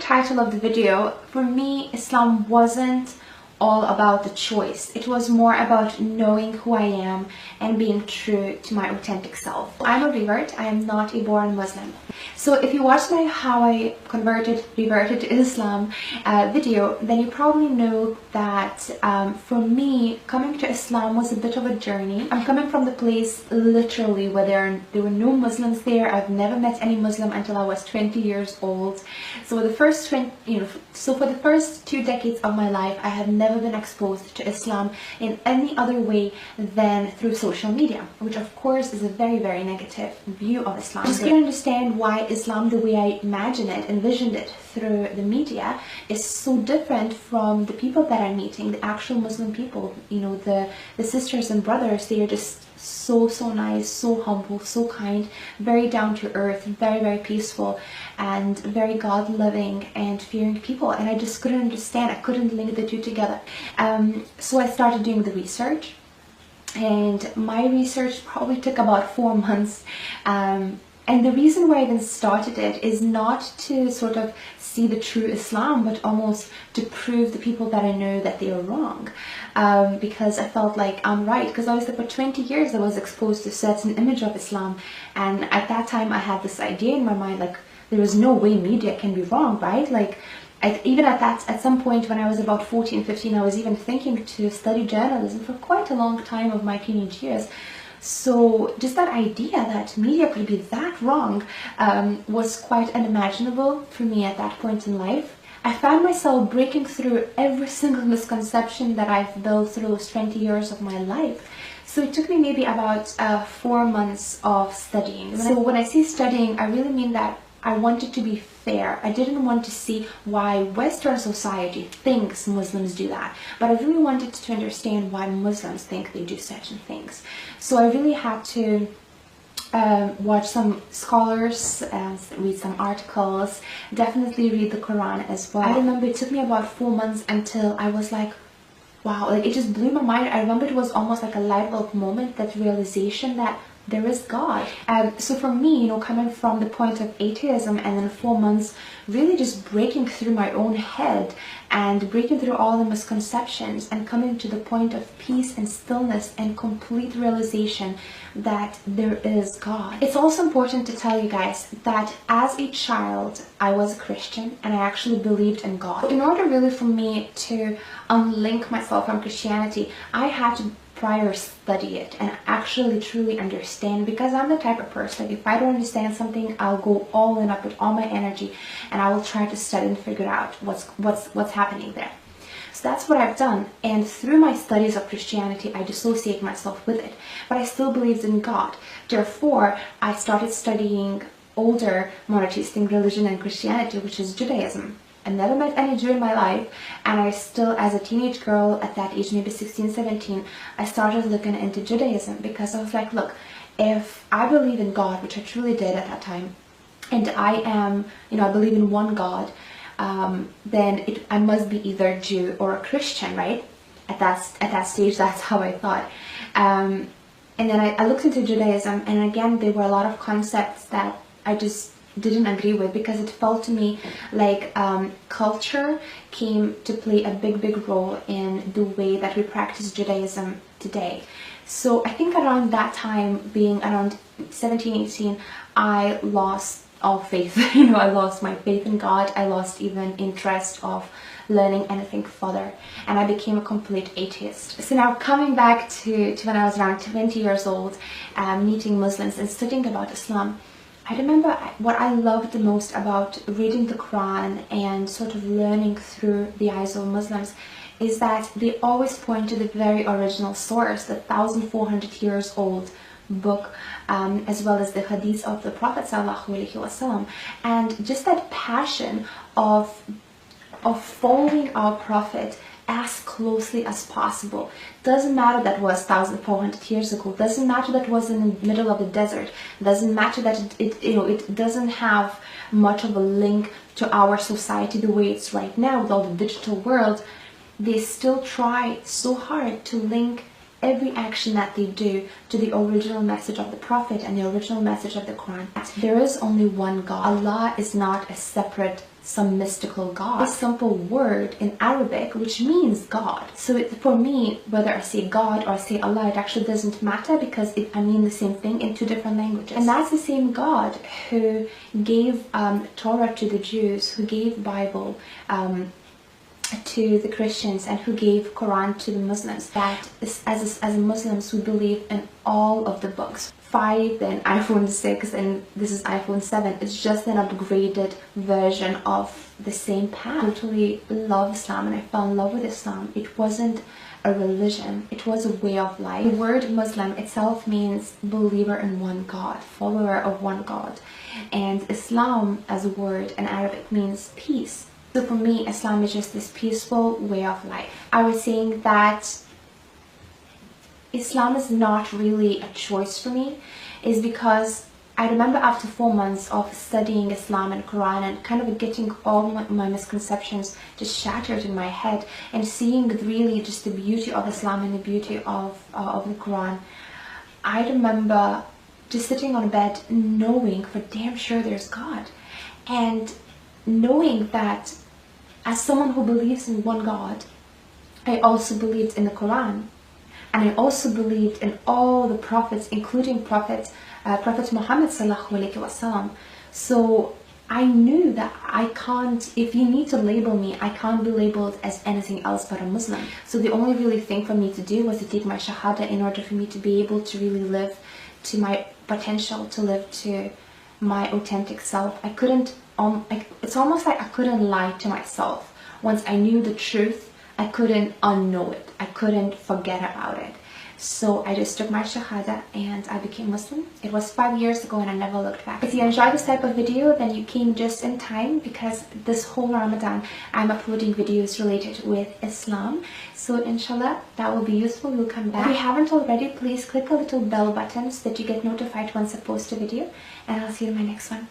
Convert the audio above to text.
title of the video, for me, Islam wasn't all about the choice. It was more about knowing who I am and being true to my authentic self. I'm a revert. I am not a born Muslim. So if you watched my how I reverted to Islam video, then you probably know that for me, coming to Islam was a bit of a journey. I'm coming from the place literally where there were no Muslims there. I've never met any Muslim until I was 20 years old. So for the first 2 decades of my life, I had never been exposed to Islam in any other way than through social media, which of course is a very, very negative view of Islam. Just to understand why Islam, the way I imagine it, envisioned it through the media, is so different from the people that I'm meeting, the actual Muslim people. You know, the sisters and brothers, they are just so nice, so humble, so kind, very down to earth, very, very peaceful, and very God-loving and fearing people. And I just couldn't understand, I couldn't link the two together. So I started doing the research, and my research probably took about 4 months. And the reason why I even started it is not to sort of see the true Islam, but almost to prove the people that I know that they are wrong. Because I felt like I'm right. Because obviously for 20 years I was exposed to a certain image of Islam. And at that time I had this idea in my mind, like, there is no way media can be wrong, right? Like, even at some point when I was about 14, 15, I was even thinking to study journalism for quite a long time of my teenage years. So just that idea that media could be that wrong was quite unimaginable for me at that point in life. I found myself breaking through every single misconception that I've built through those 20 years of my life. So it took me maybe about 4 months of studying. So when I say studying, I really mean that I wanted to be fair. I didn't want to see why Western society thinks Muslims do that, but I really wanted to understand why Muslims think they do certain things. So I really had to watch some scholars, read some articles, definitely read the Quran as well. I remember it took me about 4 months until I was like, wow, like it just blew my mind. I remember it was almost like a light bulb moment, that realization that there is God. So for me, you know, coming from the point of atheism and then 4 months really just breaking through my own head and breaking through all the misconceptions and coming to the point of peace and stillness and complete realization that there is God. It's also important to tell you guys that as a child, I was a Christian and I actually believed in God. In order really for me to unlink myself from Christianity, I had to prior study it and actually truly understand, because I'm the type of person, if I don't understand something, I'll go all in, up with all my energy, and I will try to study and figure out what's happening there. So that's what I've done, and through my studies of Christianity, I dissociate myself with it, but I still believed in God. Therefore, I started studying older monotheistic religion and Christianity, which is Judaism. I never met any Jew in my life, and I still, as a teenage girl at that age, maybe 16, 17, I started looking into Judaism, because I was like, look, if I believe in God, which I truly did at that time, and I am, you know, I believe in one God, then I must be either Jew or a Christian, right? At that stage, that's how I thought. And then I looked into Judaism, and again, there were a lot of concepts that I just didn't agree with, because it felt to me like culture came to play a big role in the way that we practice Judaism today. So I think around that time, being around 17, 18, I lost all faith. You know, I lost my faith in God. I lost even interest of learning anything further, and I became a complete atheist. So now coming back to when I was around 20 years old, meeting Muslims and studying about Islam, I remember what I loved the most about reading the Quran and sort of learning through the eyes of Muslims is that they always point to the very original source, the 1,400 years old book, as well as the hadith of the Prophet ﷺ, and just that passion of following our Prophet as closely as possible. Doesn't matter that was 1,400 years ago, doesn't matter that was in the middle of the desert, doesn't matter that it doesn't have much of a link to our society the way it's right now with all the digital world. They still try so hard to link every action that they do to the original message of the Prophet and the original message of the Quran. There is only one God. Allah is not a separate, some mystical God. A simple word in Arabic which means God. So for me, whether I say God or I say Allah, it actually doesn't matter, because I mean the same thing in two different languages. And that's the same God who gave Torah to the Jews, who gave Bible to the Christians, and who gave Quran to the Muslims. That is, as Muslims, we believe in all of the books. 5, then iPhone 6, and this is iPhone 7. It's just an upgraded version of the same path. I totally love Islam, and I fell in love with Islam. It wasn't a religion, it was a way of life. The word Muslim itself means believer in one God, follower of one God. And Islam as a word in Arabic means peace. So for me, Islam is just this peaceful way of life. I was saying that Islam is not really a choice for me, is because I remember after 4 months of studying Islam and Quran and kind of getting all my misconceptions just shattered in my head, and seeing really just the beauty of Islam and the beauty of the Quran, I remember just sitting on a bed knowing for damn sure there's God, and knowing that as someone who believes in one God, I also believed in the Quran, and I also believed in all the prophets, including Prophet Muhammad sallallahu alaihi wasallam. So I knew that I can't, if you need to label me, I can't be labeled as anything else but a Muslim. So the only really thing for me to do was to take my shahada in order for me to be able to really live to my potential, to live to my authentic self. I couldn't, it's almost like I couldn't lie to myself. Once I knew the truth, I couldn't unknow it. I couldn't forget about it. So I just took my shahada and I became Muslim. It was 5 years ago and I never looked back. If you enjoyed this type of video, then you came just in time, because this whole Ramadan I'm uploading videos related with Islam. So inshallah that will be useful. We'll come back. If you haven't already, please click the little bell button so that you get notified once I post a video, and I'll see you in my next one.